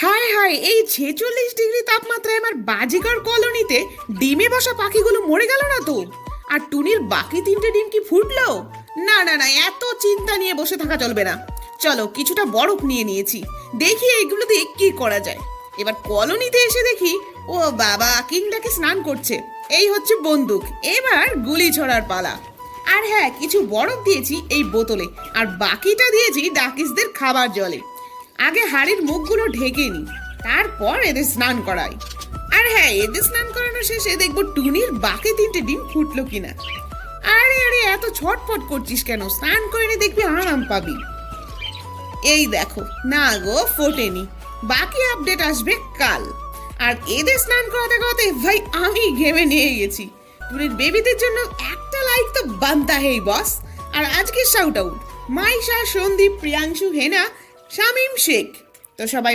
হায় হায়, এই 46 ডিগ্রি তাপমাত্রায় আমার বাজিকর কলোনিতে ডিমে বসা পাখিগুলো মরে গেল না তো? আর টুনির বাকি 3টে ডিম কি ফুটলো? না না না, এত চিন্তা নিয়ে বসে থাকা চলবে না। চলো, কিছুটা বরফ নিয়ে নিয়েছি, দেখি এইগুলো দিয়ে কি করা যায়। এবার কলোনিতে এসে দেখি, ও বাবা, কিংটাকে স্নান করছে। এই হচ্ছে বন্দুক, এবার গুলি ছোড়ার পালা। আর হ্যাঁ, কিছু বরফ দিয়েছি এই বোতলে, আর বাকিটা দিয়েছি ডাকিসদের খাবার জলে। আগে হাড়ির মুখগুলো ঢেকে নি, তারপর এদের স্নান করাই। আর হ্যাঁ, এদের স্নান করানো শেষে দেখবো টুনির বাকি 3টে ডিম ফুটলো কিনা। আরে আরে, এত ছটফট করছিস কেন? স্নান করে নি, দেখবি আরাম পাবি। এই দেখো, না গো, ফোটেনি। বাকি আপডেট আসবে কাল। আর এদের স্নান করাতে করাতে ভাই আমি ঘেমে নিয়ে গেছি। টুনির বেবিদের জন্য একটা লাইক তো বানতা হেই বস। আর আজকে শাউট আউট মাইশা, সন্দীপ, প্রিয়াংশু, হেনা, শামিম শেখ। তো সবাই